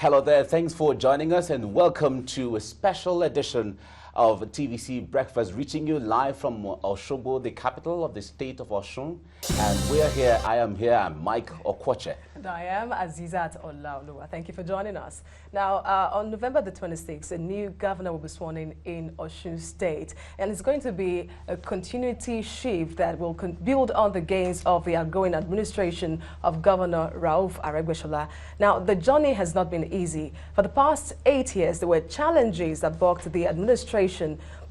Hello there, thanks for joining us and welcome to a special edition of TVC Breakfast, reaching you live from Osogbo, the capital of the state of Osun. And we're here, I'm Mike Okwoche. And I am Azizat Olaoluwa. Thank you for joining us. Now, on November the 26th, a new governor will be sworn in Osun State. And it's going to be a continuity shift that will build on the gains of the outgoing administration of Governor Rauf Aregbesola. Now, the journey has not been easy. For the past 8 years, there were challenges that balked the administration.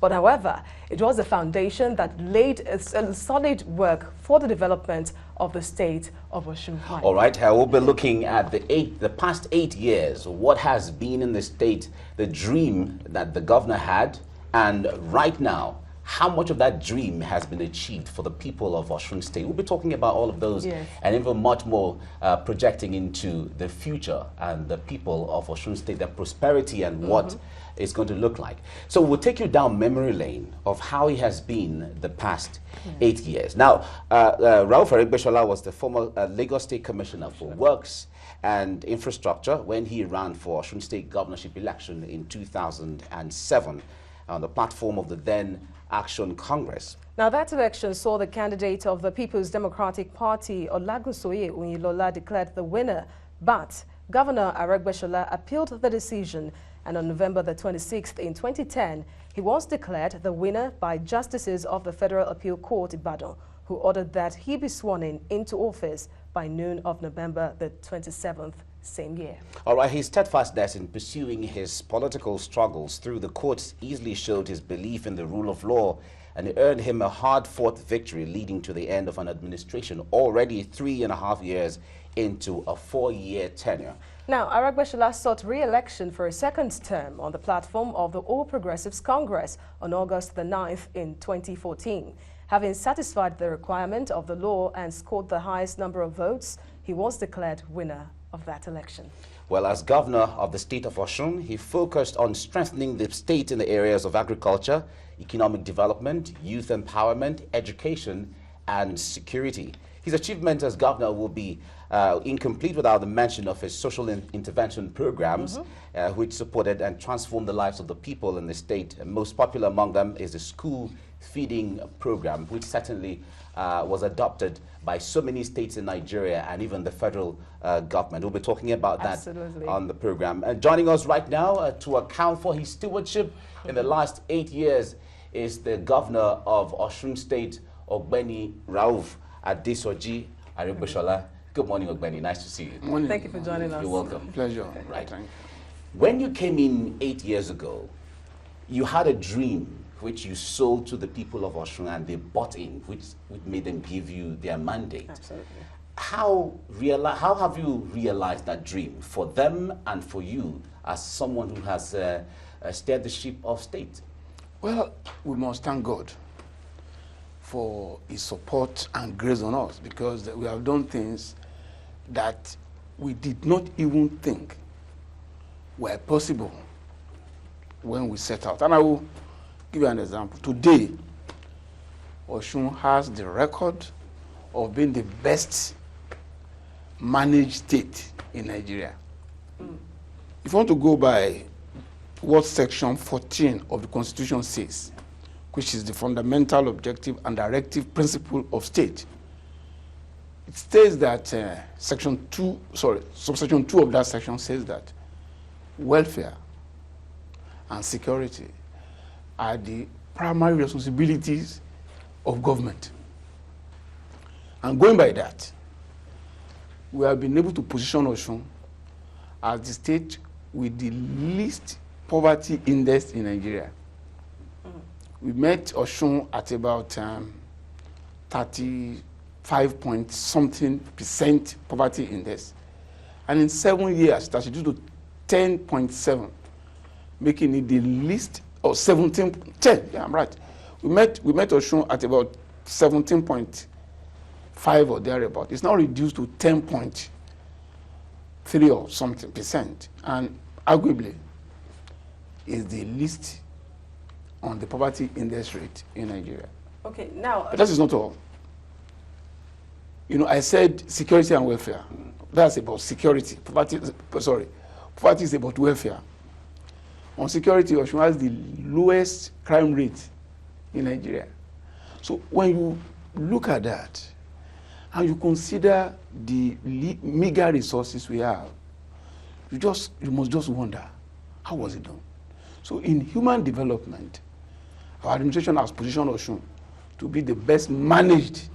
But however, it was a foundation that laid a solid work for the development of the state of Osun. All right, we'll be looking at the past 8 years, what has been in the state, the dream that the governor had, and right now, how much of that dream has been achieved for the people of Osun State. We'll be talking about all of those, yes, and even much more projecting into the future and the people of Osun State, their prosperity and what it's going to look like. So we'll take you down memory lane of how it has been the past 8 years. Now, Rauf Aregbesola was the former Lagos State Commissioner for Works and Infrastructure when he ran for Osun State governorship election in 2007 on the platform of the then Action Congress. Now, that election saw the candidate of the People's Democratic Party, Olagunsoye Oyinlola, declared the winner, but Governor Aregbesola appealed the decision, and on November the 26th in 2010, he was declared the winner by justices of the Federal Appeal Court, Ibadan, who ordered that he be sworn into office by noon of November the 27th same year. All right, his steadfastness in pursuing his political struggles through the courts easily showed his belief in the rule of law, and it earned him a hard-fought victory leading to the end of an administration already 3.5 years into a 4-year tenure. Now, Aregbesola sought re-election for a second term on the platform of the All Progressives Congress on August the 9th in 2014. Having satisfied the requirement of the law and scored the highest number of votes, he was declared winner of that election. Well, as governor of the state of Osun, he focused on strengthening the state in the areas of agriculture, economic development, youth empowerment, education, and security. His achievement as governor will be incomplete without the mention of his social intervention programs, which supported and transformed the lives of the people in the state. And most popular among them is the school feeding program, which certainly was adopted by so many states in Nigeria and even the federal government. We'll be talking about that on the program. And joining us right now to account for his stewardship in the last 8 years is the governor of Osun State, Ogbeni Rauf Aregbesola. Good morning, Ogbeni. Nice to see you. Morning. Thank you for joining us. You're welcome. Pleasure. Right. When you came in 8 years ago, you had a dream which you sold to the people of Osun and they bought in, which made them give you their mandate. Absolutely. How have you realized that dream for them and for you as someone who has steered the ship of state? Well, we must thank God for his support and grace on us, because we have done things that we did not even think were possible when we set out. And I will give you an example. Today, Osun has the record of being the best managed state in Nigeria. If you want to go by what section 14 of the Constitution says, which is the fundamental objective and directive principle of state, it states that subsection 2 of that section says that welfare and security are the primary responsibilities of government. And going by that, we have been able to position Osun as the state with the least poverty index in Nigeria. We met Osun at about 35 point something percent poverty index. And in 7 years, that reduced to 10.7, making it the least, or 10, yeah, I'm right. We met Osun at about 17.5 or thereabout. It's now reduced to 10.3 or something percent, and arguably is the least on the poverty index rate in Nigeria. Okay, now... But that is not all. You know, I said security and welfare. That's about security. Poverty is about welfare. On security, Osun has the lowest crime rate in Nigeria. So when you look at that, and you consider the meager resources we have, you must just wonder, how was it done? So in human development, our administration has positioned Osun to be the best managed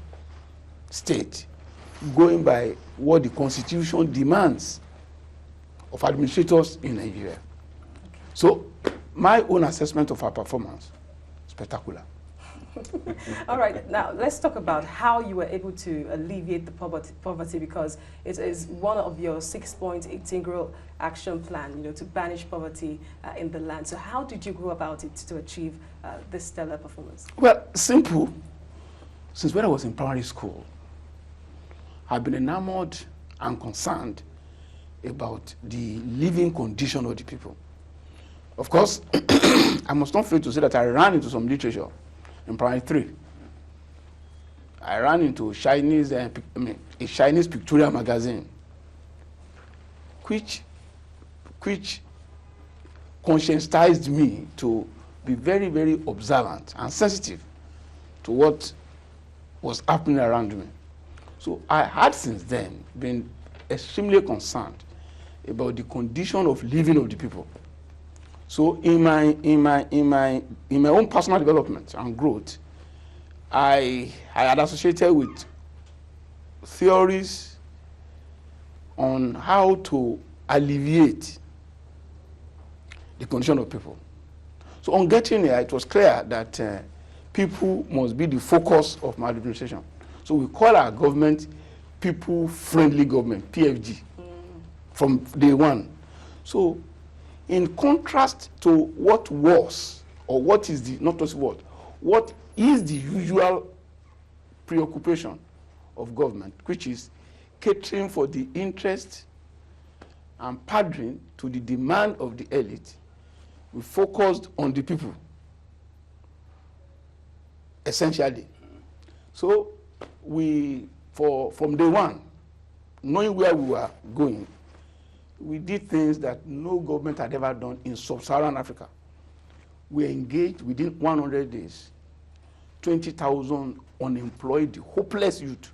state, going by what the Constitution demands of administrators in Nigeria. So my own assessment of our performance, spectacular. All right, now let's talk about how you were able to alleviate the poverty, because it is one of your 6-point integral action plan, to banish poverty in the land. So how did you go about it to achieve this stellar performance? Well, simple. Since when I was in primary school, I've been enamored and concerned about the living condition of the people. Of course, I must not fail to say that I ran into some literature in primary 3. I ran into a Chinese pictorial magazine, which conscientized me to be very, very observant and sensitive to what was happening around me. So I had since then been extremely concerned about the condition of living of the people. So in my own personal development and growth, I had associated with theories on how to alleviate the condition of people. So on getting here, it was clear that people must be the focus of my administration. So we call our government people-friendly government, PFG, from day one. So in contrast to what was, or what is the, not just what is the usual preoccupation of government, which is catering for the interest and pandering to the demand of the elite, we focused on the people, essentially. So from day one, knowing where we were going, we did things that no government had ever done in sub-Saharan Africa. We engaged within 100 days, 20,000 unemployed, hopeless youth,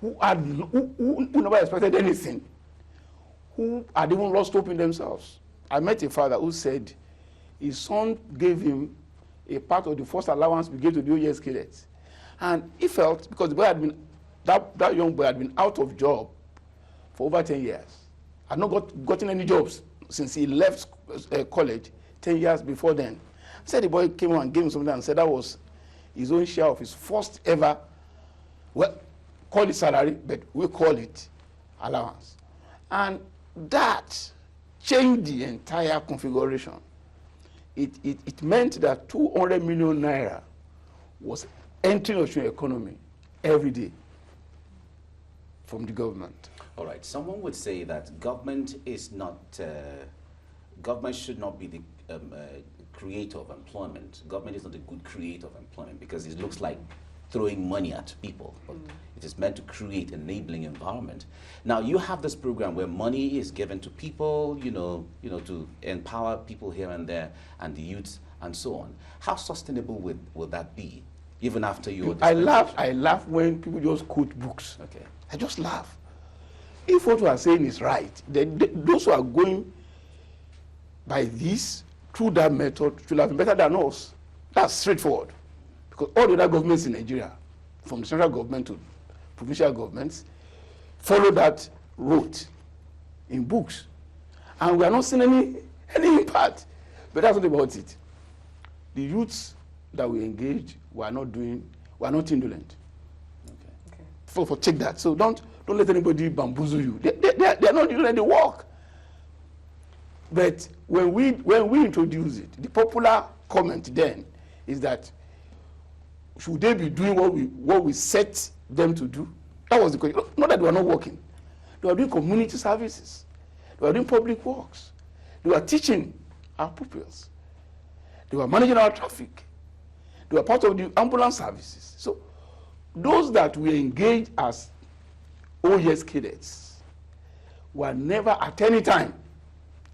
who never expected anything, who had even lost hope in themselves. I met a father who said his son gave him a part of the first allowance we gave to the OJS cadets. And he felt, because the boy had been, that young boy had been out of job for over 10 years. Had not gotten any jobs since he left college 10 years before then. Said the boy came and gave him something and said that was his own share of his first ever, well, call it salary, but we call it allowance. And that changed the entire configuration. It meant that 200 million naira was entering Osun economy every day from the government. All right. Someone would say that government is not, government should not be the creator of employment. Government is not a good creator of employment because it looks like throwing money at people. But it is meant to create an enabling environment. Now you have this program where money is given to people, to empower people here and there, and the youths and so on. How sustainable will that be, even after your? I laugh when people just quote books. Okay. I just laugh. If what we are saying is right, then those who are going by this, through that method, should have been better than us. That's straightforward. Because all the other governments in Nigeria, from the central government to provincial governments, follow that route in books. And we are not seeing any impact. But that's not about it. the youths that we engage were not indolent. Okay. For take that. So don't let anybody bamboozle you. They are not indolent, they work. But when we introduce it, the popular comment then is that should they be doing what we set them to do? That was the question. Not that they were not working. They were doing community services. They were doing public works. They were teaching our pupils. They were managing our traffic. They were part of the ambulance services. So those that we engaged as OES cadets were never at any time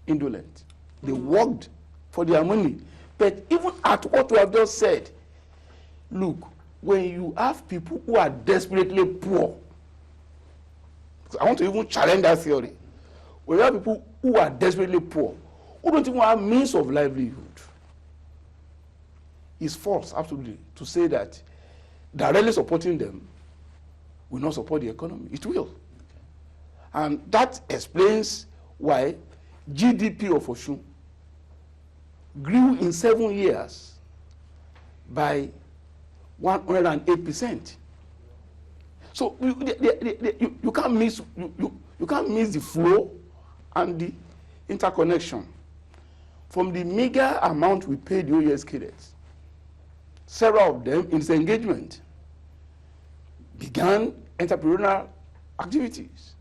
indolent. They worked for their money. But even at what we have just said, look, when you have people who are desperately poor, I want to even challenge that theory. When you have people who are desperately poor, who don't even have means of livelihood, it's false, absolutely, to say that directly supporting them will not support the economy. It will. And that explains why GDP of Osun grew in 7 years by 108%. So you can't miss the flow and the interconnection. From the meager amount we paid the OES cadets, several of them in this engagement began entrepreneurial activities.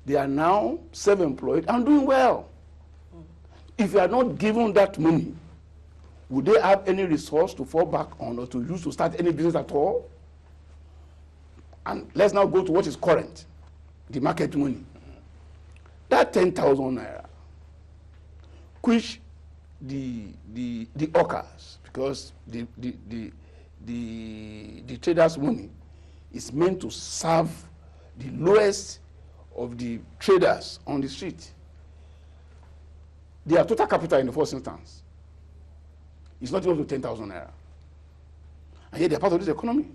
They are now self-employed and doing well. If you are not given that money, would they have any resource to fall back on or to use to start any business at all? And let's now go to what is current, the market money. That 10,000 naira, which the hawkers, because the traders' money is meant to serve the lowest of the traders on the street. Their total capital in the first instance is not equal to 10,000 naira. And yet they are part of this economy.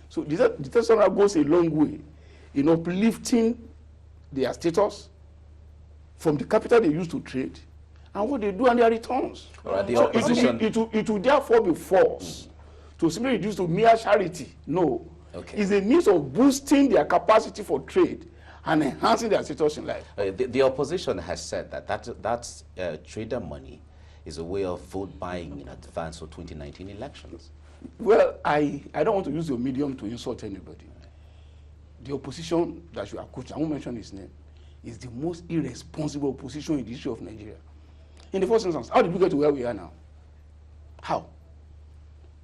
So the 10,000 naira goes a long way in uplifting their status from the capital they use to trade and what they do and their returns. Right, the so opposition. it will therefore be forced to simply reduce to mere charity. No. Okay. It's a means of boosting their capacity for trade and enhancing their status in life. The opposition has said that trader money is a way of vote buying in advance of 2019 elections. Well, I don't want to use your medium to insult anybody. The opposition that you are coaching, I won't mention his name, is the most irresponsible opposition in the history of Nigeria. In the first instance, how did we get to where we are now? How?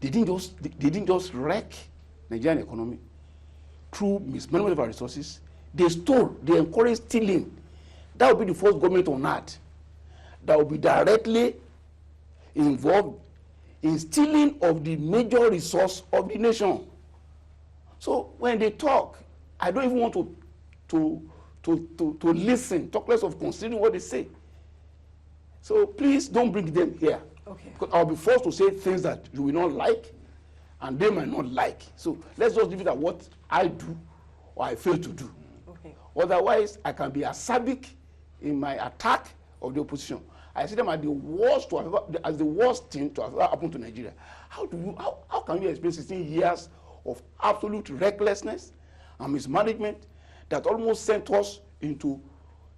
They didn't just wreck Nigerian economy through mismanagement of our resources. They stole, they encouraged stealing. That will be the first government on earth that will be directly involved in stealing of the major resource of the nation. So when they talk, I don't even want to listen, talk less of considering what they say. So please don't bring them here. Okay. Because I'll be forced to say things that you will not like and they might not like. So let's just leave it at what I do or I fail to do. Okay. Otherwise, I can be acerbic in my attack of the opposition. I see them as the worst thing to have ever happened to Nigeria. How can you explain 16 years of absolute recklessness and mismanagement that almost sent us into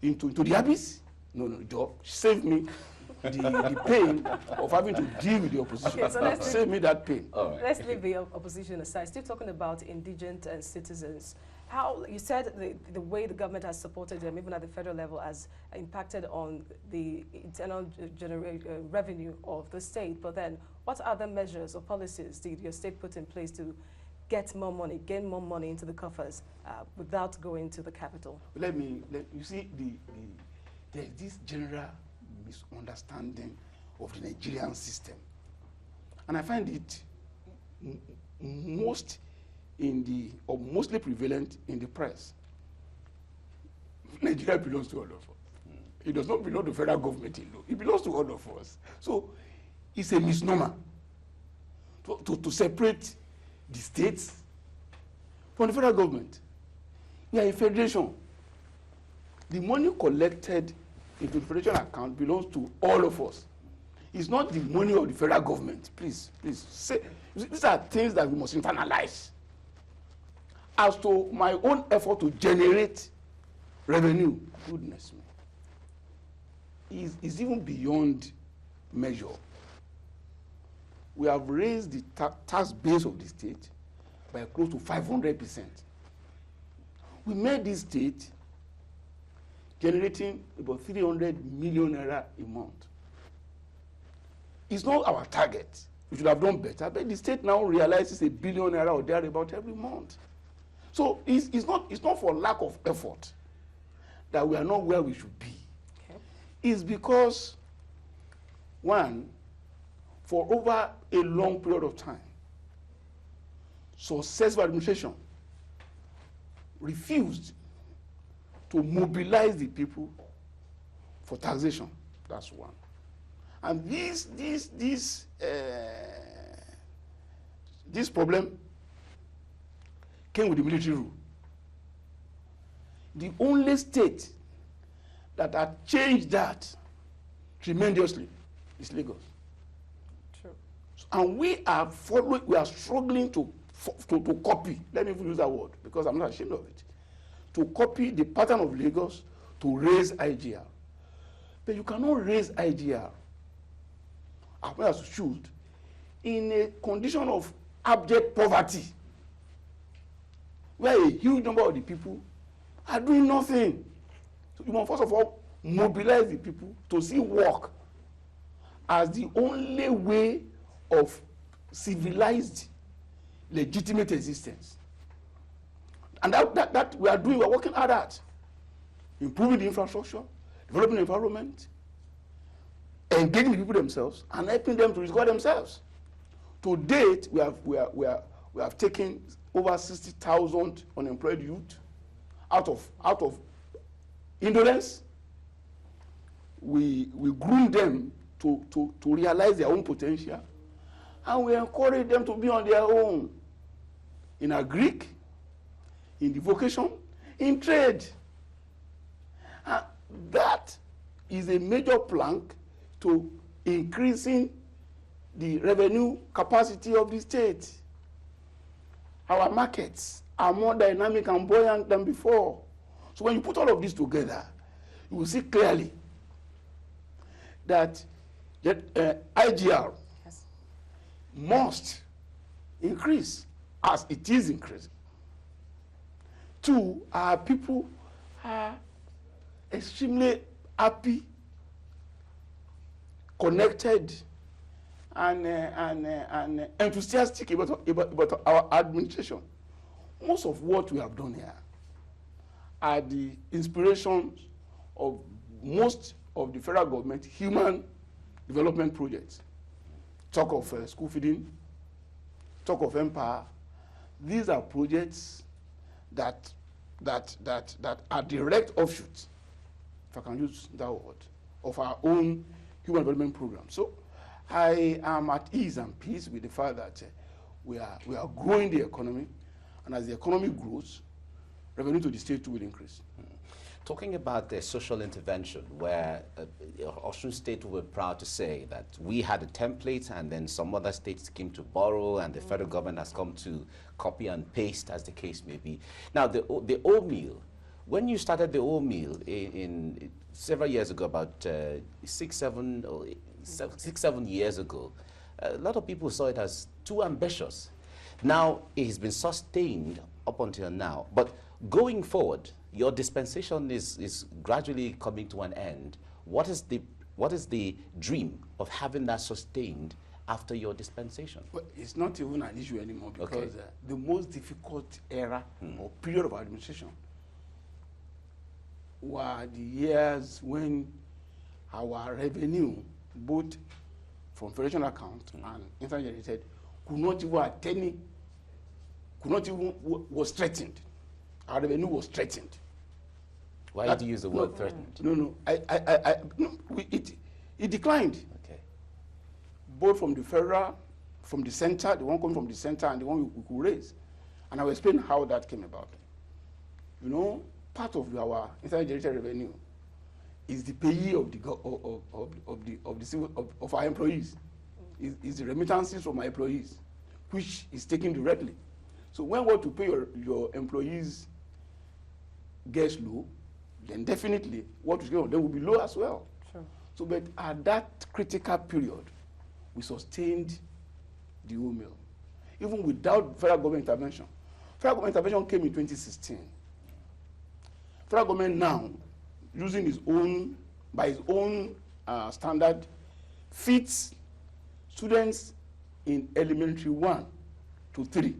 the abyss? No, Joe, save me the pain of having to deal with the opposition. Okay, so save me that pain. Right. Let's leave the opposition aside. Still talking about indigent citizens. How you said the way the government has supported them, even at the federal level, has impacted on the internal revenue of the state. But then, what other measures or policies did your state put in place to get more money, gain more money into the coffers without going to the capital? You see, there's this general misunderstanding of the Nigerian system, and I find it mostly prevalent in the press. Nigeria belongs to all of us. It does not belong to the federal government alone. It belongs to all of us. So it's a misnomer to separate the states from the federal government. We are a federation. The money collected into the federation account belongs to all of us. It's not the money of the federal government. Please, say, these are things that we must internalize. As to my own effort to generate revenue, goodness me, is even beyond measure. We have raised the tax base of the state by close to 500%. We made this state generating about 300 million naira a month. It's not our target. We should have done better, but the state now realizes $1 billion naira or thereabout every month. So it's not for lack of effort that we are not where we should be. Okay. It's because, one, for over a long period of time, successful administration refused to mobilize the people for taxation. That's one. And this problem came with the military rule. The only state that had changed that tremendously is Lagos. True. And we are struggling to copy, let me even use that word because I'm not ashamed of it, to copy the pattern of Lagos to raise IGR. But you cannot raise IGR as well as you should in a condition of abject poverty, where a huge number of the people are doing nothing. So you must first of all mobilize the people to see work as the only way of civilized, legitimate existence. And that we are doing, we are working hard at improving the infrastructure, developing the environment, engaging the people themselves, and helping them to discover themselves. To date, we have taken over 60,000 unemployed youth out of indolence. We groom them to realize their own potential, and we encourage them to be on their own in agric, in the vocation, in trade. That is a major plank to increasing the revenue capacity of the state. Our markets are more dynamic and buoyant than before. So when you put all of this together, you will see clearly that IGR must increase as it is increasing. Two, our people are extremely happy, connected, and enthusiastic about our administration. Most of what we have done here are the inspirations of most of the federal government human development projects. Talk of school feeding, talk of Empire. These are projects that are direct offshoots, if I can use that word, of our own human development program. So I am at ease and peace with the fact that we are growing the economy, and as the economy grows, revenue to the state will increase. Talking about the social intervention, where Osun State were proud to say that we had a template and then some other states came to borrow and the federal government has come to copy and paste, as the case may be. Now, the old meal, when you started the old meal in several years ago, about 6-7 years ago, a lot of people saw it as too ambitious. Now, it has been sustained up until now, but going forward, your dispensation is gradually coming to an end. What is the dream of having that sustained after your dispensation? Well, it's not even an issue anymore because the most difficult era or period of administration were the years when our revenue, both from federation account and intergenerated, was threatened. Our revenue was threatened. Why did you use the word threatened? No, it declined. Okay. Both from the federal, from the center, the one coming from the center, and the one we could raise. And I will explain how that came about. You know, part of our intergenerated revenue is the payee of of our employees. Is the remittances from our employees, which is taken directly. So when what to pay your employees gets low, then definitely what is going on, they will be low as well. Sure. So, but at that critical period, we sustained the whole meal, even without federal government intervention. Federal government intervention came in 2016. Federal government now, using by his own standard, feeds students in elementary 1 to 3,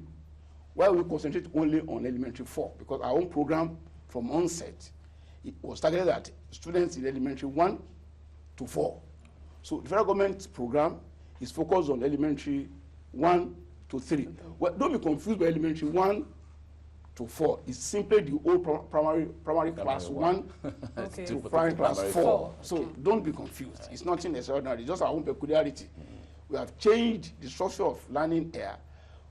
while we concentrate only on elementary 4, because our own program from onset, it was targeted at students in elementary 1 to 4. So the federal government program is focused on elementary 1 to 3. Well, don't be confused by elementary 1 to 4. It's simply the old primary class 1 Okay. to primary class 4. Okay. So don't be confused. Right. It's nothing extraordinary. It's just our own peculiarity. We have changed the structure of learning here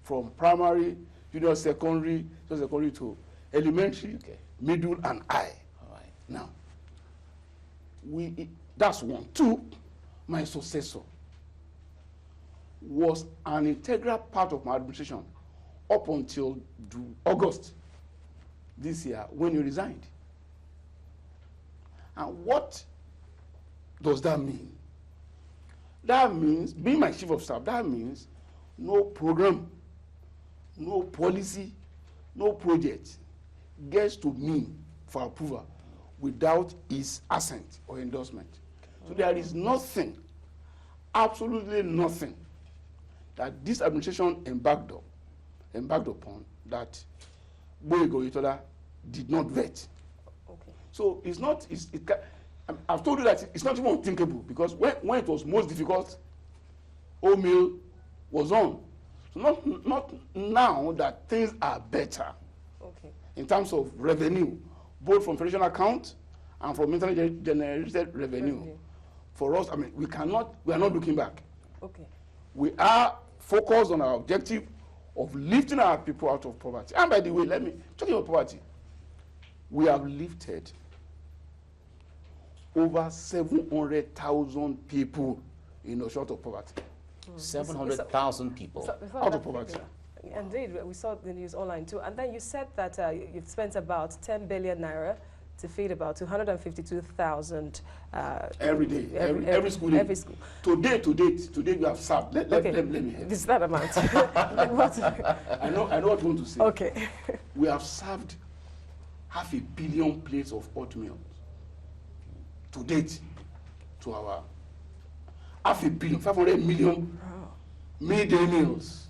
from primary, junior secondary to elementary, middle, and high. All right. Now, that's one. Two, my successor was an integral part of my administration up until August this year when he resigned. And what does that mean? That means, being my chief of staff, that means no program, no policy, no project gets to me for approval without his assent or endorsement. So there is nothing, absolutely nothing, that this administration embarked upon that Boyego Itola did not vet. Okay. So it's not, I've told you that it's not even unthinkable, because when it was most difficult, O'Mill was on. So not now that things are better. Okay. In terms of revenue, both from federation account and from internally generated revenue. For us, I mean, we are not looking back. Okay. We are focused on our objective of lifting our people out of poverty. And by the way, talking about poverty, we have lifted over 700,000 people in a short of poverty. 700,000 people out of poverty. Indeed, we saw the news online too. And then you said that you've spent about 10 billion naira to feed about 252,000 every day, every school day. Every school. Today we have served. Let me help. This is that amount. I know what you want to say. Okay. We have served 500 million plates of oatmeal to date to our 500 million, 500 million midday meals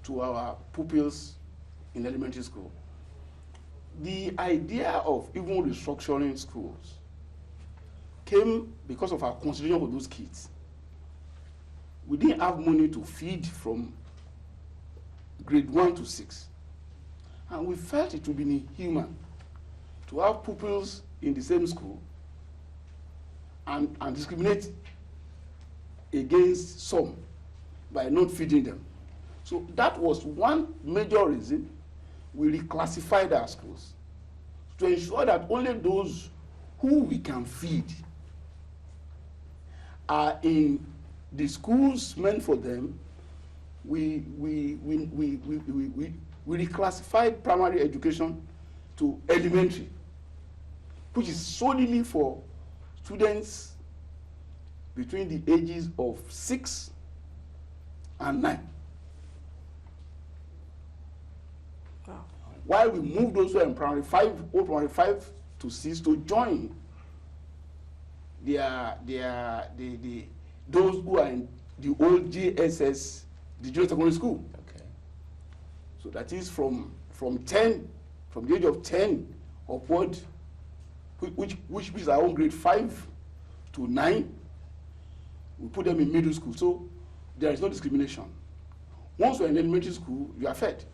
to our pupils in elementary school. The idea of even restructuring schools came because of our consideration for those kids. We didn't have money to feed from grade 1 to 6. And we felt it would be inhuman to have pupils in the same school and discriminate against some by not feeding them. So that was one major reason we reclassified our schools to ensure that only those who we can feed are in the schools meant for them. We reclassified primary education to elementary, which is solely for students between the ages of 6 and 9. Wow. While we moved those who are in primary 5 to 6 to join those who are in the old JSS, the junior secondary school. Okay. So that is from the age of 10 upward, which is our own grade 5 to 9. We put them in middle school. So there is no discrimination. Once you're in elementary school, you are fed.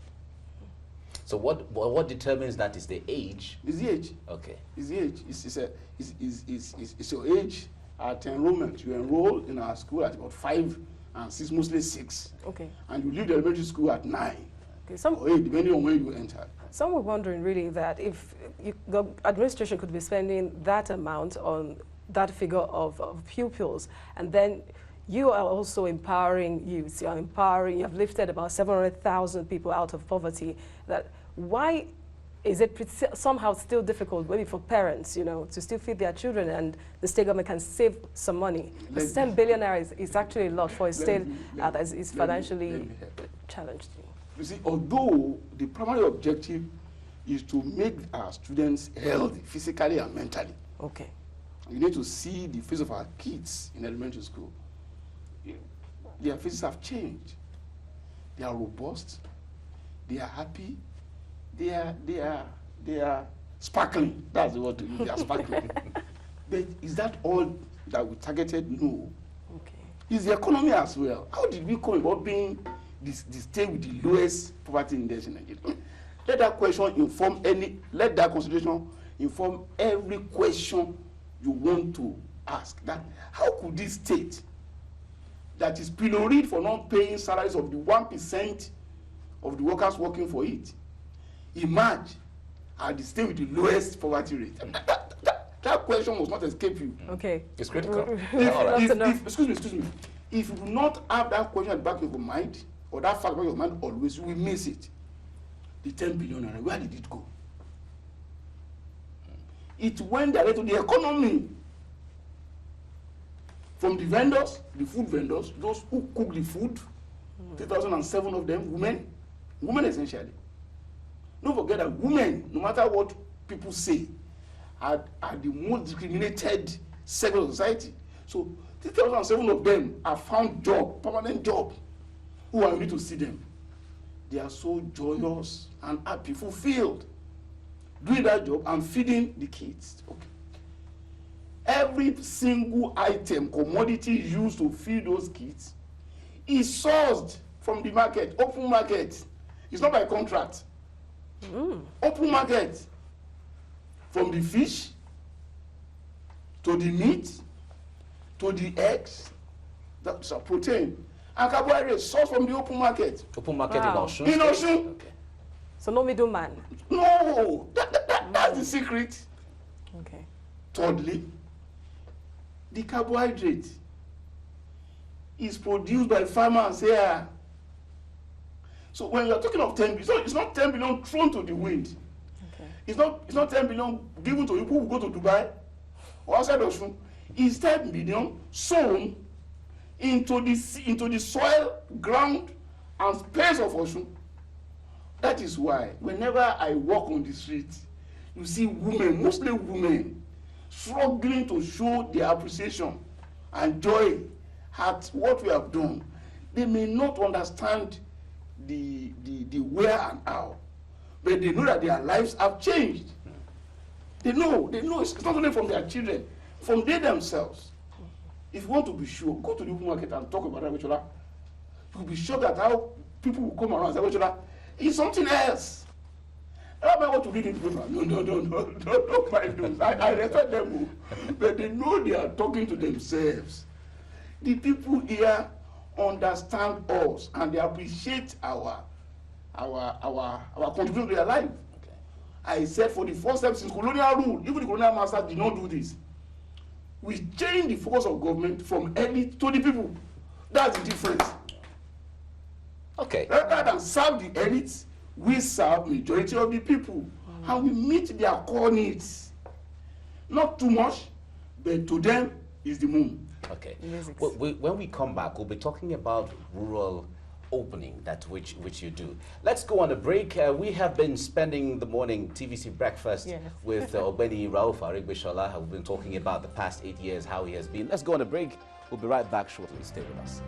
So what determines that is the age? It's the age. Okay. It's the age. It's your age at enrollment. You enroll in our school at about 5 and 6, mostly 6. Okay. And you leave the elementary school at 9 Okay. or 8, depending on when you entered. Some were wondering really that if the administration could be spending that amount on that figure of pupils, and then you are also empowering youth, you have lifted about 700,000 people out of poverty, that why is it somehow still difficult, maybe for parents, to still feed their children, and the state government can save some money? 10 billion naira is actually a lot for a state that is financially challenged. You see, although the primary objective is to make our students healthy, physically and mentally. Okay. You need to see the face of our kids in elementary school. Their faces have changed. They are robust. They are happy. They are sparkling. That's the word to use. They are sparkling. But is that all that we targeted? No. Okay. It's the economy as well. How did we come about being the state with the lowest poverty index in Nigeria? Let that question inform let that consideration inform every question you want to ask. That how could this state that is pilloried for not paying salaries of the 1% of the workers working for it emerge as the state with the lowest poverty rate? That question must not escape you. Okay. It's critical. Excuse me. If you do not have that question at the back of your mind, or that fact at the back of your mind always, you will miss it. The 10 billion, where did it go? It went direct to the economy. From the vendors, the food vendors, those who cook the food, 3,007 of them, women essentially. Don't forget that women, no matter what people say, are the most discriminated segment of society. So 3,007 of them have found job, permanent job. Who are you need to see them? They are so joyous and happy, fulfilled, doing that job and feeding the kids. Okay. Every single item, commodity used to feed those kids is sourced from the market, open market. It's not by contract. Open market. From the fish, to the meat, to the eggs, that's a protein. And carbohydrates sourced from the open market. Open market in Osun? In Osun. Okay. So no middleman? No, that's the secret. Okay. Thirdly, the carbohydrate is produced by farmers here. So when you're talking of 10 billion, it's not 10 billion thrown to the wind. Okay. It's not 10 billion given to people who go to Dubai or outside Osun. It's 10 billion sown into the soil, ground, and space of Osun. That is why whenever I walk on the street, you see women, mostly women, struggling to show their appreciation and joy at what we have done. They may not understand the where and how, but they know that their lives have changed. They know it's not only from their children, from they themselves. If you want to be sure, go to the open market and talk about Aregbesola. You'll be sure that how people will come around Aregbesola is something else. I don't know what to read in the paper. No, don't mind those. I respect them, but they know they are talking to themselves. The people here understand us and they appreciate our contribution to their life. Okay. I said for the first time since colonial rule, even the colonial masters did not do this. We changed the focus of government from elite to the people. That's the difference. Okay. Rather than serve the elites, we serve majority of the people, and we meet their core needs. Not too much, but to them is the moon. Okay. Well, when we come back, we'll be talking about rural opening, which you do. Let's go on a break. We have been spending the morning TVC breakfast with Ogbeni Rauf Aregbesola. We've been talking about the past 8 years, how he has been. Let's go on a break. We'll be right back shortly. Stay with us.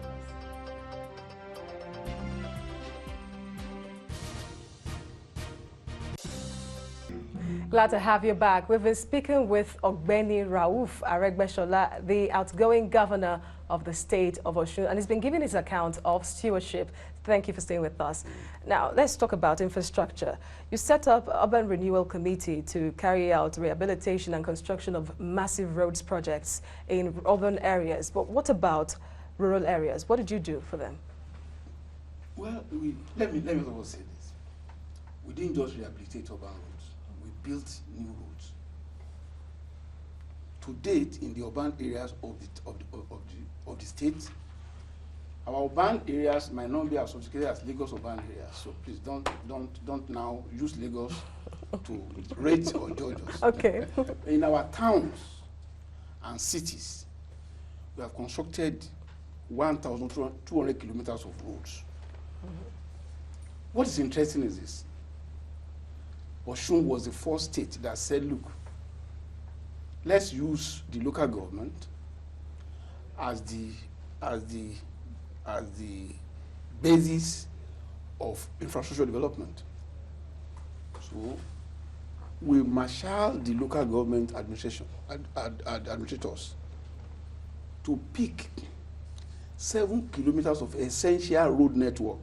Glad to have you back. We've been speaking with Ogbeni Rauf Aregbesola, the outgoing governor of the state of Osun, and he's been giving his account of stewardship. Thank you for staying with us. Now, let's talk about infrastructure. You set up Urban Renewal Committee to carry out rehabilitation and construction of massive roads projects in urban areas. But what about rural areas? What did you do for them? Well, let me also say this. we didn't just rehabilitate urban roads, we built new roads. To date, in the urban areas of the state, our urban areas might not be as sophisticated as Lagos urban areas. So please don't now use Lagos to rate or judge us. Okay. In our towns and cities, we have constructed 1,200 kilometers of roads. What is interesting is this. Osun was the first state that said, look, let's use the local government as the basis of infrastructure development. So we marshal the local government administrators to pick 7 kilometers of essential road network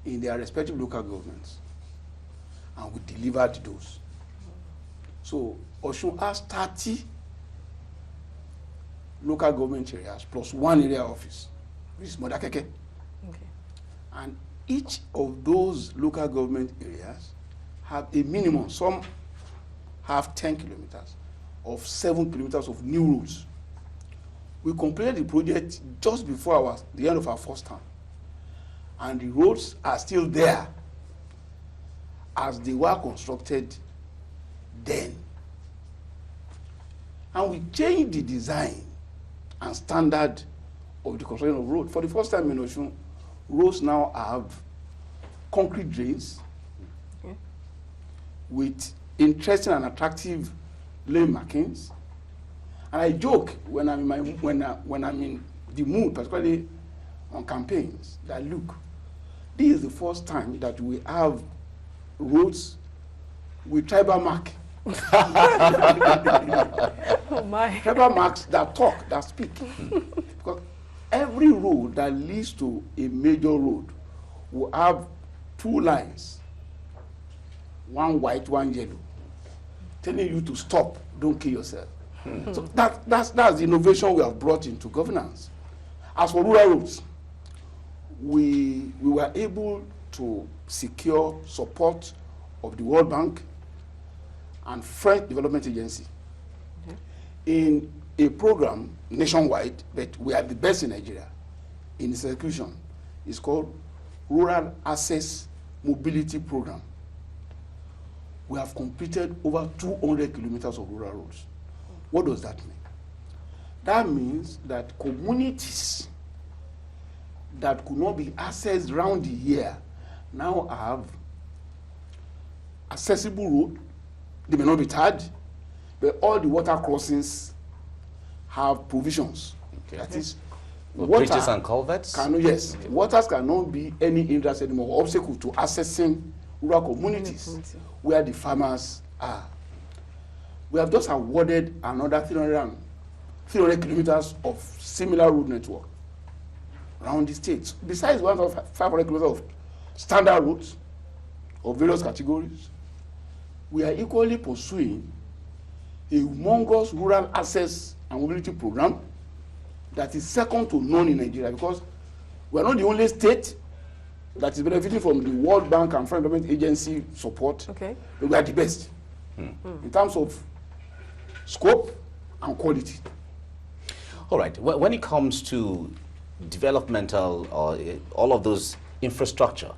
in their respective local governments, and we delivered those. So Osun has 30 local government areas plus 1 area office, which is Modakeke. Okay. And each of those local government areas have a minimum, some have 10 kilometers, of 7 kilometers of new roads. We completed the project just before the end of our first term. And the roads are still there as they were constructed then. And we changed the design and standard of the construction of road. For the first time in Osun, roads now have concrete drains with interesting and attractive lane markings. And I joke when I'm in the mood, particularly on campaigns, that look, this is the first time that we have roads with tribal mark. Oh my. Tribal marks that talk, that speak. Because every road that leads to a major road will have 2 lines, 1 white, 1 yellow, telling you to stop, don't kill yourself. So that's the innovation we have brought into governance. As for rural roads, we were able to secure support of the World Bank and French Development Agency in a program nationwide, but we are the best in Nigeria in its execution. It's called Rural Access Mobility Program. We have completed over 200 kilometers of rural roads. What does that mean? That means that communities that could not be accessed round the year now have accessible road. They may not be tarred, but all the water crossings have provisions. Okay. That is, bridges and culverts? Yes. Okay. Waters cannot be any hindrance anymore, obstacle to accessing rural communities where the farmers are. We have just awarded another 300 kilometers of similar road network around the states. Besides 1,500 kilometers of standard roads of various categories, we are equally pursuing a humongous rural access and mobility program that is second to none in Nigeria, because we are not the only state that is benefiting from the World Bank and French Development Agency support, but we are the best in terms of scope and quality. All right. When it comes to developmental or all of those infrastructure,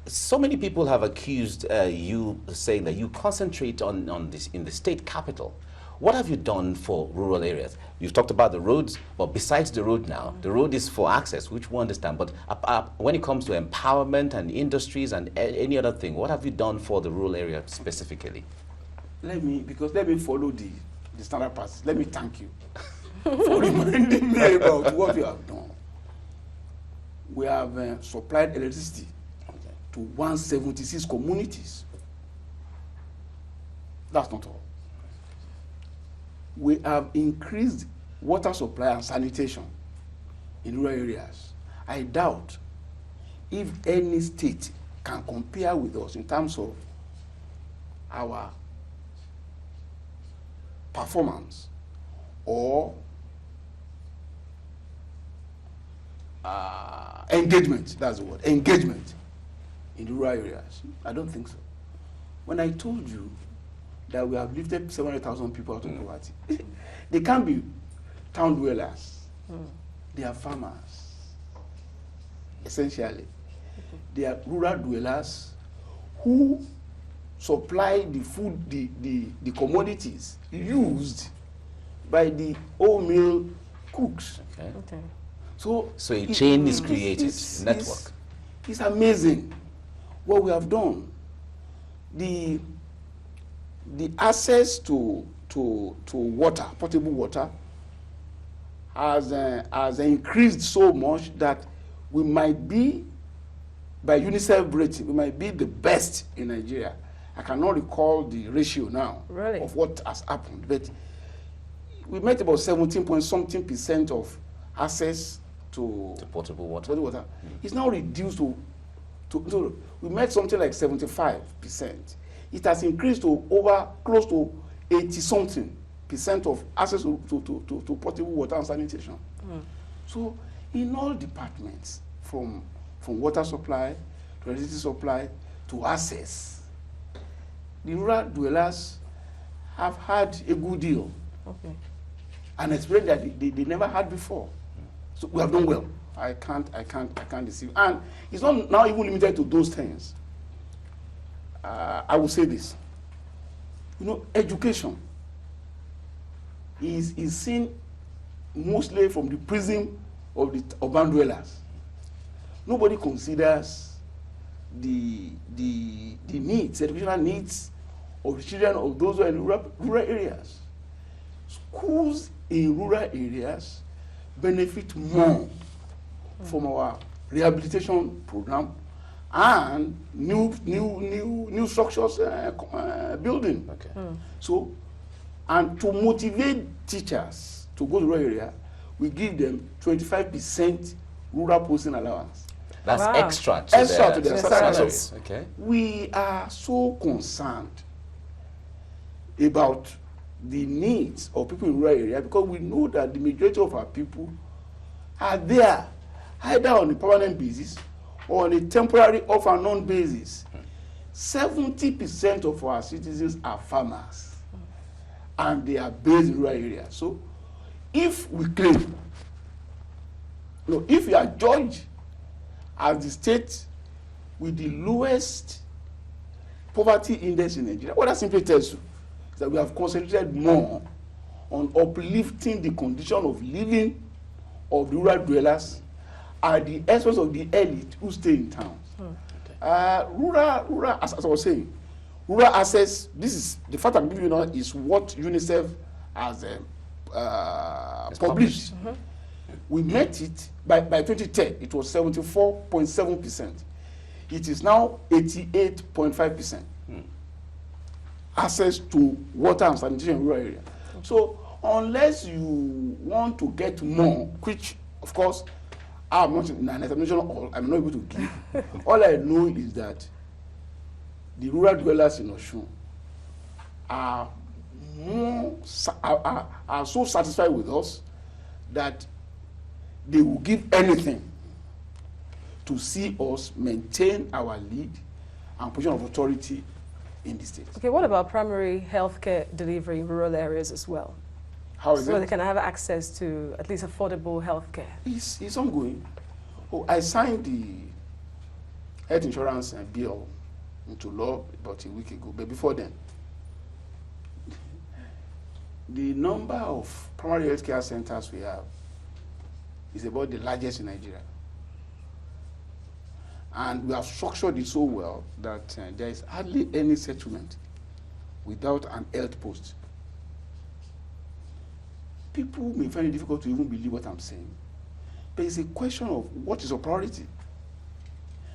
so many people have accused you, saying that you concentrate on this in the state capital. What have you done for rural areas? You've talked about the roads, but besides the road now, the road is for access, which we understand. But when it comes to empowerment and industries and any other thing, what have you done for the rural area specifically? Let me follow the standard practice. Let me thank you for reminding me about what you have done. We have supplied electricity to 176 communities. That's not all. We have increased water supply and sanitation in rural areas. I doubt if any state can compare with us in terms of our performance or engagement. That's the word, engagement in the rural areas? I don't think so. When I told you that we have lifted 700,000 people out of poverty, they can't be town dwellers. They are farmers, essentially. They are rural dwellers who supply the food, the commodities used by the old-meal cooks. Okay. Okay. So A chain is created, network. It's amazing what we have done. The access to water, potable water, has increased so much that we might be, by UNICEF rating, we might be the best in Nigeria. I cannot recall the ratio now of what has happened, but we met about 17-point-something% of access to potable water. It's now reduced to we met something like 75%. It has increased to over close to 80-something% of access to potable water and sanitation. So in all departments, from water supply to electricity supply to access, the rural dwellers have had a good deal. Okay. An experience that they never had before. So we have done well. I can't deceive. And it's not now even limited to those things. I will say this. You know, education is seen mostly from the prism of the urban dwellers. Nobody considers the needs, educational needs of the children of those who are in rural areas. Schools in rural areas benefit more from our rehabilitation program and new structures building. Okay. So, and to motivate teachers to go to rural area, we give them 25% rural posting allowance. That's extra to their salaries. So Okay. we are so concerned about the needs of people in rural area because we know that the majority of our people are there either on a permanent basis or on a temporary off and on basis. 70% of our citizens are farmers and they are based in rural areas. So if we claim, if we are judged as the state with the lowest poverty index in Nigeria, what that simply tells you is that we have concentrated more on uplifting the condition of living of the rural dwellers at the expense of the elite who stay in towns. Rural, as I was saying, rural access, this is, the fact I'm giving you now is what UNICEF has published. We met it, by 2010, it was 74.7%. It is now 88.5%. Access to water and sanitation in rural area. So unless you want to get more, which of course I'm not in an examination, I'm not able to give. All I know is that the rural dwellers in Osun are so satisfied with us that they will give anything to see us maintain our lead and position of authority in the state. Okay, what about primary healthcare delivery in rural areas as well? How is so it? they can have access to at least affordable healthcare. It's ongoing. I signed the health insurance bill into law about a week ago, but before then, the number of primary healthcare centers we have is about the largest in Nigeria. And we have structured it so well that there is hardly any settlement without an health post. People may find it difficult to even believe what I'm saying, but it's a question of what is your priority.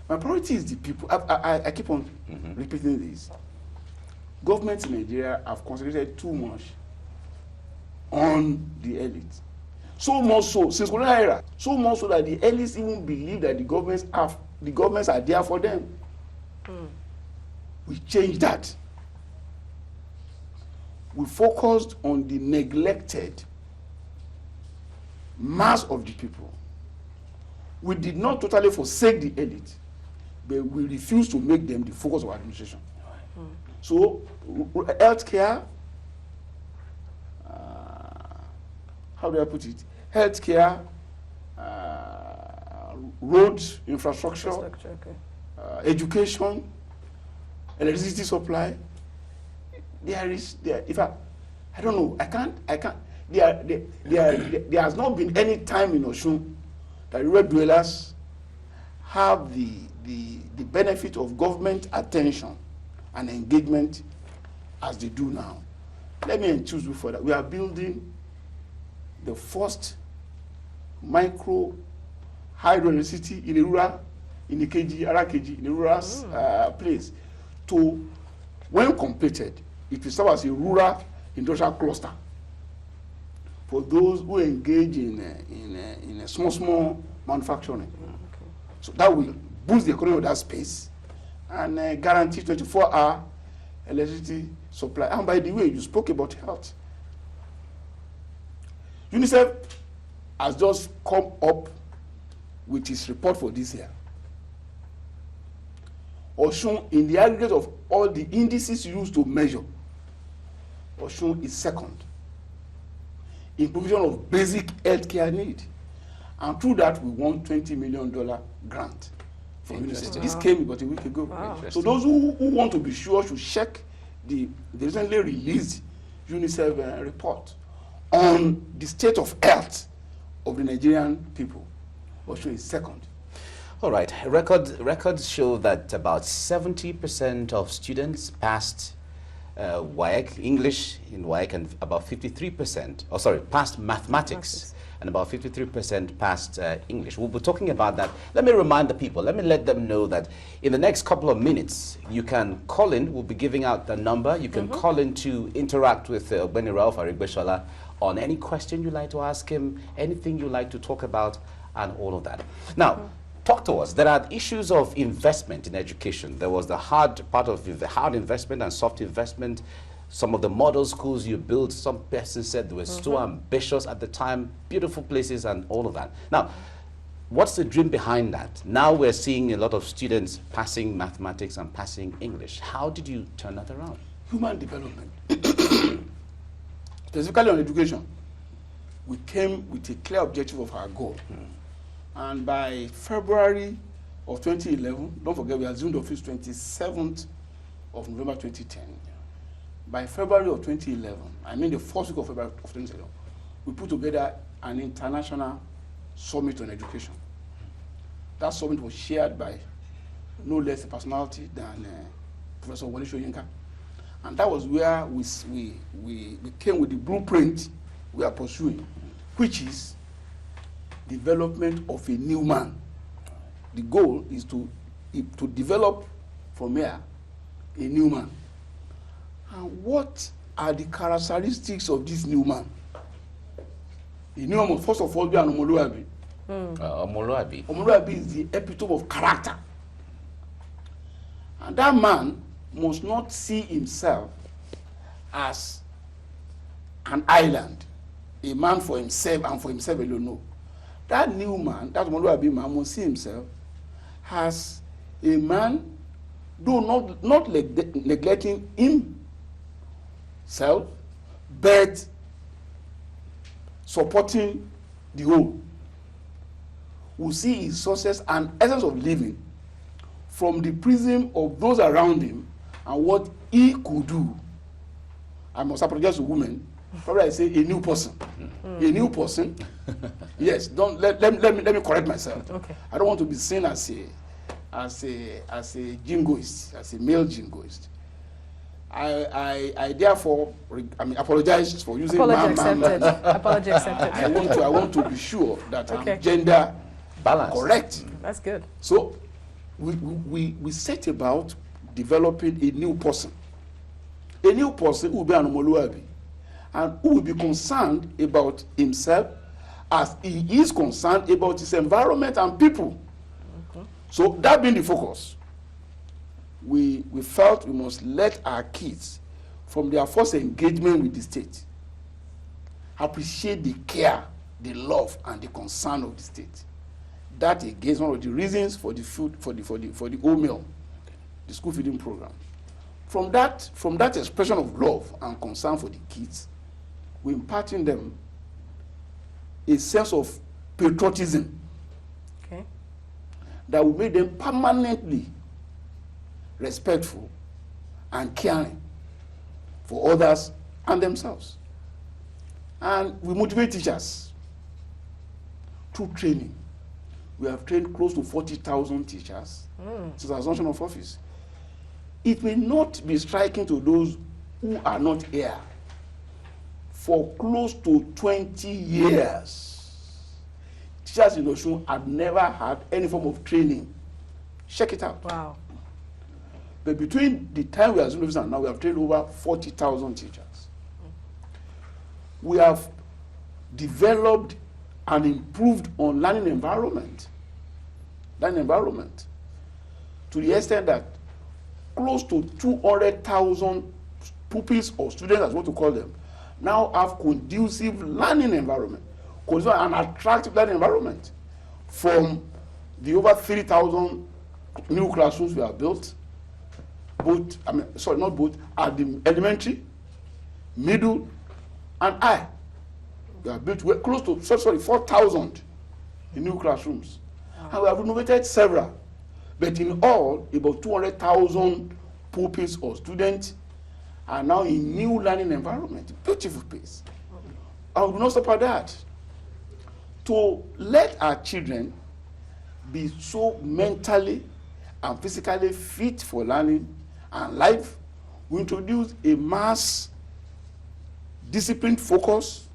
My priority is the people. I keep on repeating this. Governments in Nigeria have concentrated too much on the elite. So much so, since colonial era, so much so that the elites even believe that the governments are there for them. We changed that. We focused on the neglected mass of the people. We did not totally forsake the elite, but we refuse to make them the focus of our administration. So, healthcare, how do I put it? Healthcare, roads, infrastructure, education, electricity supply. I don't know. There has not been any time in Osun that rural dwellers have the benefit of government attention and engagement as they do now. Let me enthuse you further. We are building the first micro hydroelectricity in a rural, in Aregbesola, in a rural place. To, when completed, it will serve as a rural industrial cluster for those who engage in small manufacturing. Okay. So that will boost the economy of that space and guarantee 24-hour electricity supply. And by the way, you spoke about health. UNICEF has just come up with its report for this year. Osun, in the aggregate of all the indices used to measure, Osun is second in provision of basic healthcare need. And through that, we won $20 million grant from UNICEF. This came about a week ago. Wow. So those who want to be sure should check the recently released UNICEF report on the state of health of the Nigerian people. Osun is second. All right. Records show that about 70% of students passed WAEC, English in WAEC, and about 53%, passed mathematics, and about 53% passed English. We'll be talking about that. Let me remind the people, let me let them know that in the next couple of minutes, you can call in. We'll be giving out the number. You can call in to interact with Ogbeni Ralph Aregbesola on any question you'd like to ask him, anything you'd like to talk about, and all of that. Now, talk to us. There are issues of investment in education. There was the hard part of the hard investment and soft investment. Some of the model schools you built, some person said they were so ambitious at the time, beautiful places and all of that. Now, what's the dream behind that? Now we're seeing a lot of students passing mathematics and passing English. How did you turn that around? Human development. Specifically on education, we came with a clear objective of our goal. And by February of 2011, don't forget we assumed office 27th of November 2010. By February of 2011, I mean the first week of February of 2011, we put together an international summit on education. That summit was shared by no less a personality than Professor Wole Soyinka. And that was where we came with the blueprint we are pursuing, which is development of a new man. The goal is to develop from here a new man. And what are the characteristics of this new man? A new man must first of all be an Omoluabi. Omoluabi. Omoluabi is the epitome of character. And that man must not see himself as an island, a man for himself and for himself alone. No. That new man, that Omoluabi man, must see himself as a man, though not neglecting himself, but supporting the whole. Who see his success and essence of living from the prism of those around him and what he could do. I must apologize to women. Probably I say a new person. A new person. Yes, let me correct myself. Okay. I don't want to be seen as a jingoist, as a male jingoist. I therefore apologize for using apology accepted. Apology accepted. I want to be sure that I'm gender balanced. Correct. That's good. So we set about developing a new person. A new person who will be an Omoluabi and who will be concerned about himself as he is concerned about his environment and people. Okay. So that being the focus, we felt we must let our kids, from their first engagement with the state, appreciate the care, the love, and the concern of the state. That again is one of the reasons for the food for the whole meal, the school feeding program. From that expression of love and concern for the kids, we impart in them a sense of patriotism that will make them permanently respectful and caring for others and themselves. And we motivate teachers through training. We have trained close to 40,000 teachers since the assumption of office. It may not be striking to those who are not here. For close to 20 years, teachers in Osun have never had any form of training. Check it out. Wow. But between the time we assumed office and now, we have trained over 40,000 teachers. We have developed and improved on learning environment. To the extent that close to 200,000 pupils or students, as what to call them, now have conducive learning environment, conducive and attractive learning environment. From the over 3,000 new classrooms we have built, not both, at the elementary, middle, and high. We have built close to 4,000 new classrooms. And we have renovated several. But in all, about 200,000 pupils or students are now in new learning environment. Beautiful place. I will not stop at that. To let our children be so mentally and physically fit for learning and life, we introduce a mass disciplined focus,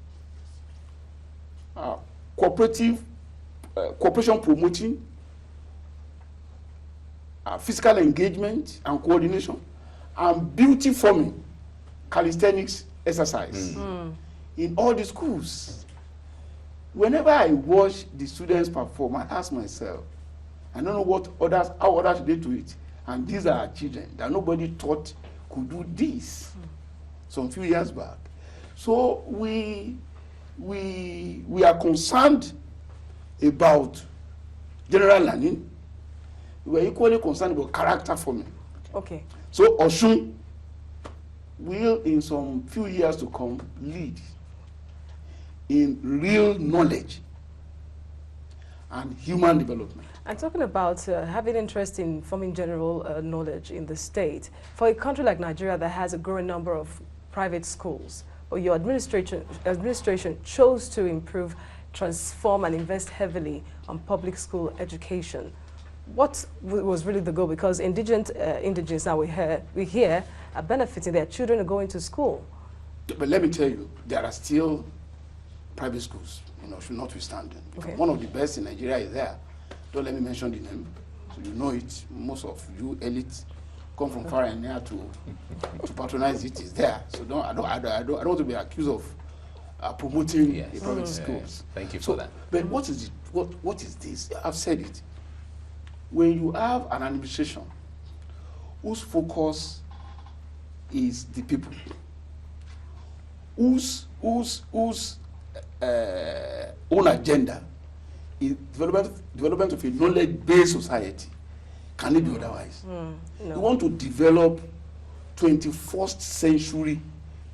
cooperation promoting, physical engagement and coordination, and beauty forming, calisthenics exercise in all the schools. Whenever I watch the students perform, I ask myself, I don't know how others did to it. And these are our children that nobody thought could do this some few years back. So we are concerned about general learning. We are equally concerned about character forming. Okay. So Osun will, in some few years to come, lead in real knowledge and human development. And talking about having interest in forming general knowledge in the state, for a country like Nigeria that has a growing number of private schools, but your administration chose to improve, transform, and invest heavily on public school education. What was really the goal? Because indigenes now we hear are benefiting, their children are going to school. But let me tell you, there are still private schools, notwithstanding. Okay. One of the best in Nigeria is there. Don't let me mention the name, so you know it. Most of you elites come from far and near to patronize it. Is there? So I don't want to be accused of promoting the private schools. Thank you for that. But what is this? I've said it. When you have an administration whose focus is the people, whose own agenda is development of a knowledge-based society, can it be otherwise? No. We want to develop 21st century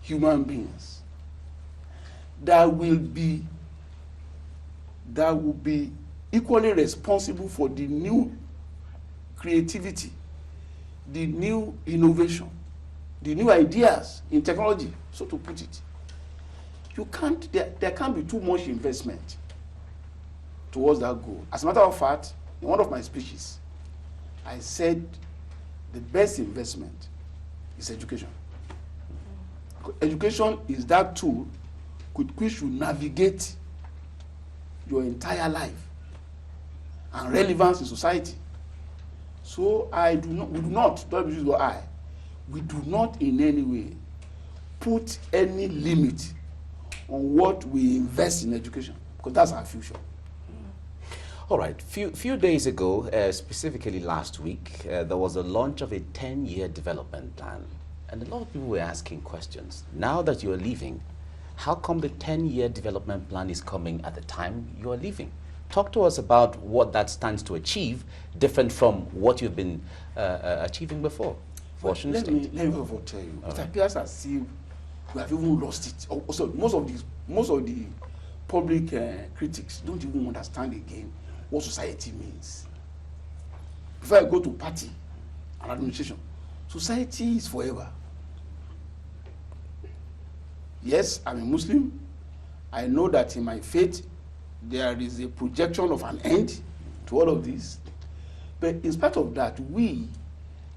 human beings that will be equally responsible for the new creativity, the new innovation, the new ideas in technology, so to put it. There can't be too much investment towards that goal. As a matter of fact, in one of my speeches, I said the best investment is education. Education is that tool which will navigate your entire life and relevance in society. So we do not in any way put any limit on what we invest in education, because that's our future. All right. Few days ago, specifically last week, there was a launch of a 10-year development plan. And a lot of people were asking questions. Now that you're leaving, how come the 10-year development plan is coming at the time you're leaving? Talk to us about what that stands to achieve, different from what you've been achieving before for Osun State. Let me tell you. It appears as if we have even lost it. Also, most of the public critics don't even understand again what society means. Before I go to party and administration, society is forever. Yes, I'm a Muslim. I know that in my faith there is a projection of an end to all of this. But in spite of that, we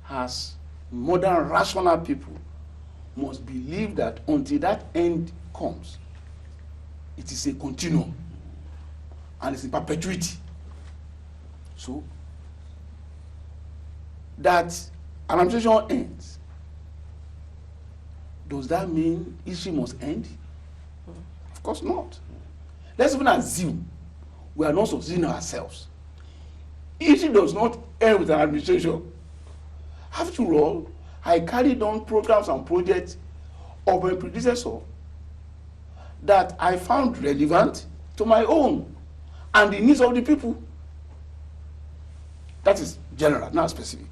as modern rational people must believe that until that end comes, it is a continuum and it's in perpetuity. So that an administration ends, does that mean history must end? Of course not. Let's even assume we are not succeeding ourselves. History does not end with an administration. After all, I carried on programs and projects of my predecessor that I found relevant to my own and the needs of the people. That is general, not specific.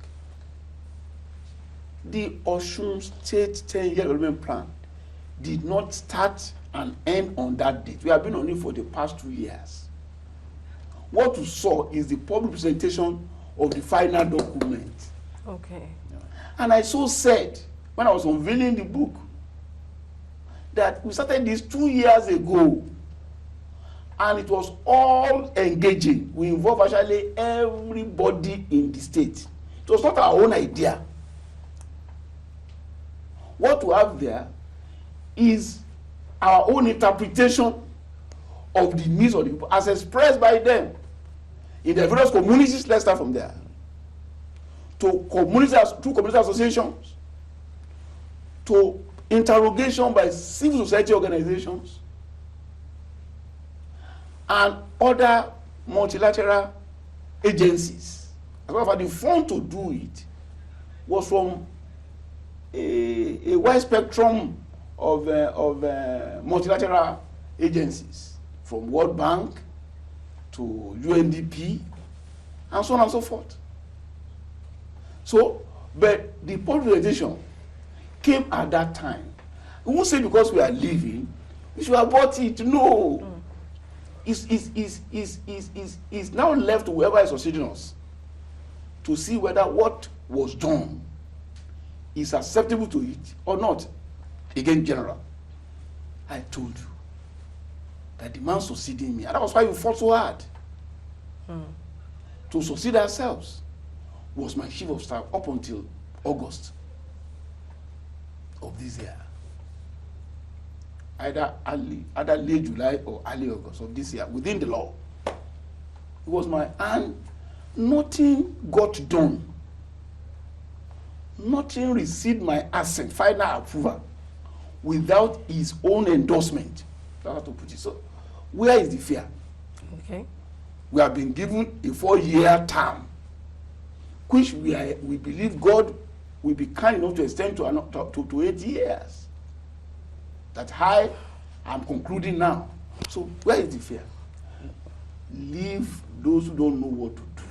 The Osun State 10-year development plan did not start and end on that date. We have been on it for the past 2 years. What you saw is the public presentation of the final document. Okay. And I so said, when I was unveiling the book, that we started this 2 years ago, and it was all engaging. We involved actually everybody in the state. It was not our own idea. What we have there is our own interpretation of the needs of the people as expressed by them in the various communities. Let's start from there. To community associations, to interrogation by civil society organizations, and other multilateral agencies. As well as the fund to do it was from a wide spectrum of multilateral agencies, from World Bank to UNDP, and so on and so forth. So, but the polarization came at that time. We won't say because we are leaving, we should have bought it. No. It's now left to whoever is succeeding us to see whether what was done is acceptable to it or not. Again, general, I told you that the man succeeding me, and that was why we fought so hard to succeed ourselves, was my chief of staff up until August of this year. Either late July or early August of this year, within the law. It was my hand. Nothing got done. Nothing received my assent, final approval, without his own endorsement. That's how to put it. So, where is the fear? Okay. We have been given a 4-year term, which we believe God will be kind enough to extend to 8 years. That I am concluding now. So where is the fear? Leave those who don't know what to do,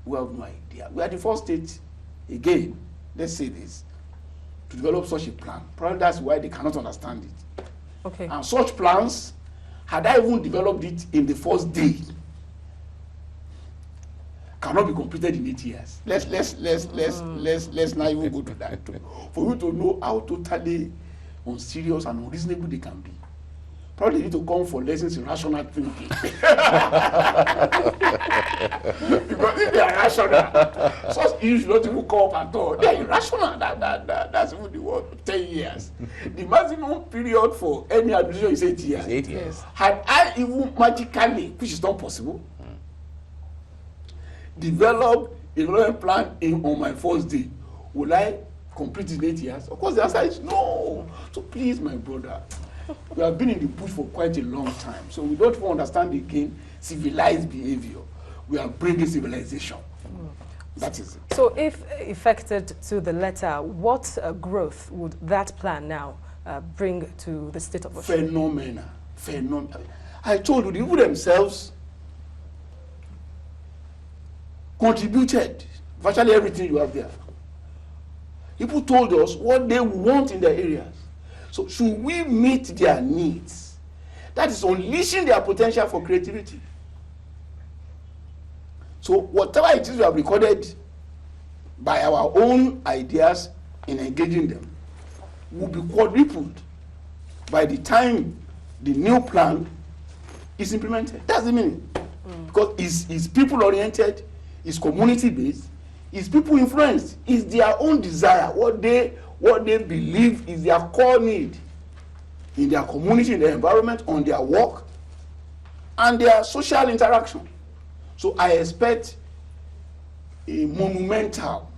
who have no idea. We are the first state, again, let's say this, to develop such a plan. Probably that's why they cannot understand it. Okay. And such plans, had I even developed it in the first day, cannot be completed in 8 years. Let's not even go to that. For you to know how totally unserious and unreasonable they can be. Probably need to come for lessons in rational thinking. Because if they are rational, such issues should not even come up at all. They are irrational. That's even the word. 10 years. The maximum period for any administration is 8 years. 8 years. Had I even magically, which is not possible, developed a development plan on my first day, will I complete in 8 years? Of course, the answer is no. So please, my brother, we have been in the bush for quite a long time, so we don't even understand again civilized behavior. We are bringing civilization. That is it. So if effected to the letter, what growth would that plan now bring to the state of Osun? Phenomenal. I told you, the people themselves contributed virtually everything you have there. People told us what they want in their areas. So should we meet their needs? That is unleashing their potential for creativity. So whatever it is we have recorded by our own ideas in engaging them will be quadrupled by the time the new plan is implemented. That's the meaning. Because it's people-oriented, it's community-based, it's people-influenced, it's their own desire, what they believe is their core need in their community, in their environment, on their work, and their social interaction. So I expect a monumental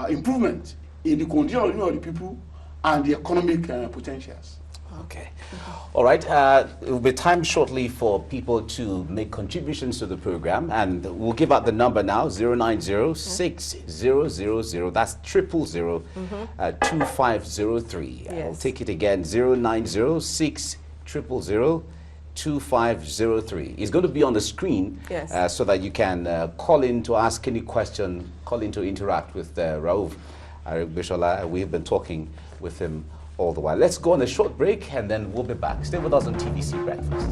improvement in the condition of the people and the economic potentials. Okay. All right. It will be time shortly for people to make contributions to the program, and we'll give out the number now, 090-6000. That's 000-2503. Yes. I'll take it again, 090-6000-2503. It's going to be on the screen, yes, so that you can call in to ask any question, call in to interact with Rauf Aregbesola. We've been talking with him all the while. Let's go on a short break and then we'll be back. Stay with us on TVC Breakfast.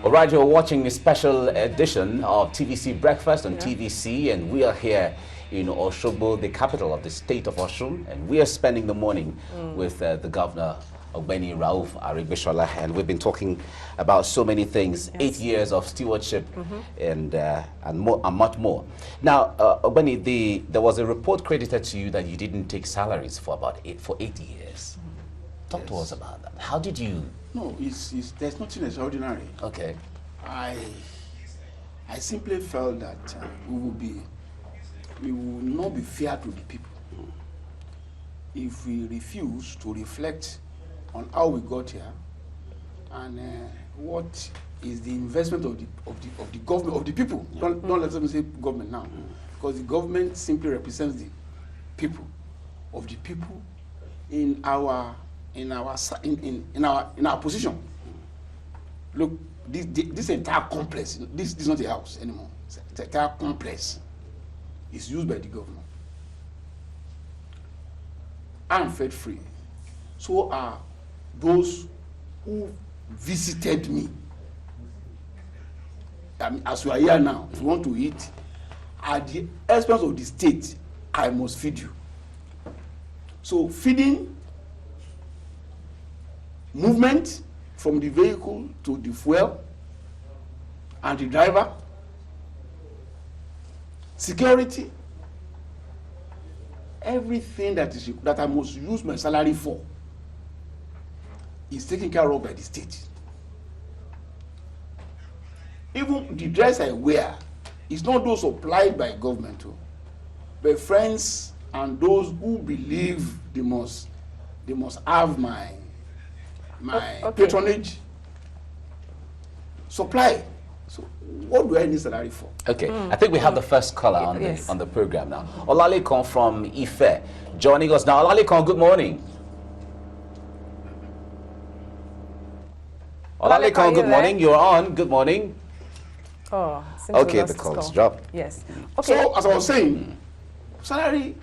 All right, you're watching a special edition of TVC Breakfast on TVC, and we are here in Osogbo, the capital of the state of Osun, and we are spending the morning with the governor, Ogbeni Rauf Aregbesola, and we've been talking about so many things, 8 years of stewardship and much more. Now, Ogbeni, there was a report credited to you that you didn't take salaries for about 8 years. Talk to us about that. How did you? No, there's nothing extraordinary. Okay. I simply felt that we will not be fair to the people if we refuse to reflect on how we got here and what is the investment of the government, of the people. Don't let them say government now, because the government simply represents the people, of the people in our position. Look, this entire complex, this is not a house anymore. It's an entire complex is used by the government. I'm fed free. So are those who visited me. I mean, as we are here now, if you want to eat, at the expense of the state, I must feed you. So feeding, movement from the vehicle to the fuel and the driver, security, everything that I must use my salary for is taken care of by the state. Even the dress I wear is not those supplied by government, but friends and those who believe they must have my patronage supply. So what do I need salary for? Okay, I think we have the first caller on the program now. Olalekan from Ife joining us now. Olalekan, good morning. Olalekan, good morning. You're on. Good morning. Oh, okay, the call's dropped. Yes. Okay. So as I was saying, salary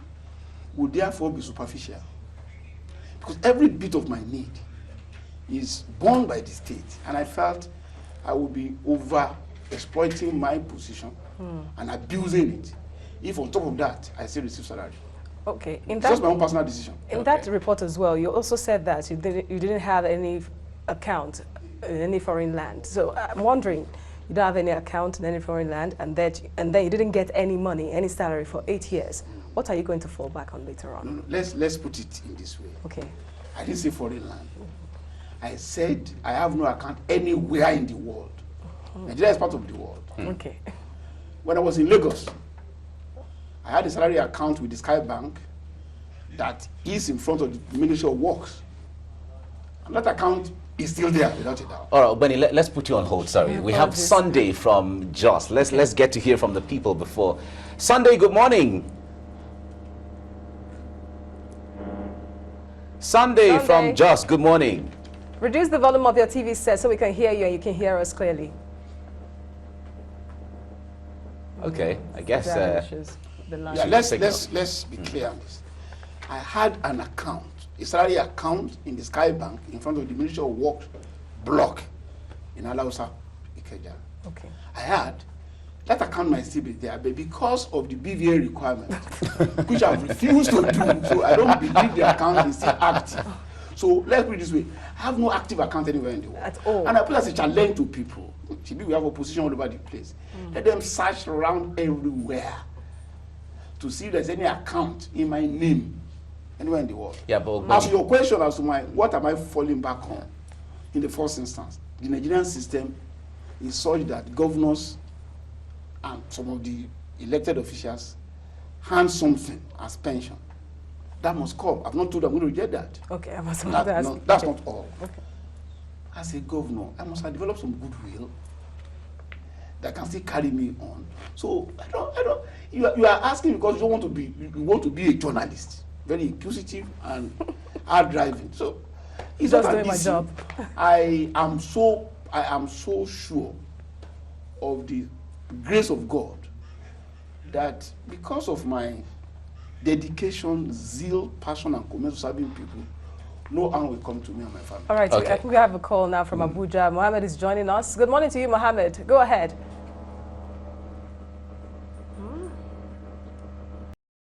would therefore be superficial, because every bit of my need is borne by the state, and I felt I would be over exploiting my position and abusing it if on top of that I still receive salary. Okay, It's just my own personal decision. In that report as well, you also said that you didn't have any account in any foreign land. So I'm wondering, you don't have any account in any foreign land, and then you didn't get any money, any salary for 8 years. What are you going to fall back on later on? No, let's put it in this way. Okay. I didn't say foreign land. I said I have no account anywhere in the world. Nigeria is part of the world. Okay. When I was in Lagos, I had a salary account with the Sky Bank that is in front of the Ministry of Works. And that account is still there without a doubt. All right, Benny, let's put you on hold. Sorry, we have Sunday from Jos. Let's get to hear from the people before. Sunday, good morning. Sunday from Jos, good morning. Reduce the volume of your TV set so we can hear you and you can hear us clearly. Okay, I guess. Yeah, let's be clear on this. I had an account, a salary account in the Sky Bank in front of the Ministry of Works block in Alausa, Ikeja. Okay. I had. That account might still be there, but because of the BVA requirement, which I've refused to do, so I don't believe the account is still active. So let's put it this way: I have no active account anywhere in the world. At all. And I put as a challenge to people. We have opposition all over the place. Let them search around everywhere to see if there's any account in my name anywhere in the world. Yeah, but as to your question as to what am I falling back on in the first instance, the Nigerian system is such that governors and some of the elected officials hand something as pension. That must come. I've not told them I'm going to reject that. Okay, I must that's not all. Okay. As a governor, I must have developed some goodwill that can still carry me on. So I don't. You are asking because you want to be a journalist, very inquisitive and hard driving. So it's just doing my job. I am so sure of the grace of God that because of my dedication, zeal, passion, and commitment to serving people, no harm will come to me and my family. All right, okay. I think we have a call now from Abuja. Mohammed is joining us. Good morning to you, Mohammed. Go ahead.